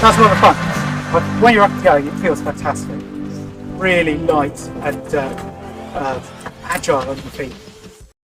That's a lot of fun. But when you're up and going, it feels fantastic. Really light and agile on your feet.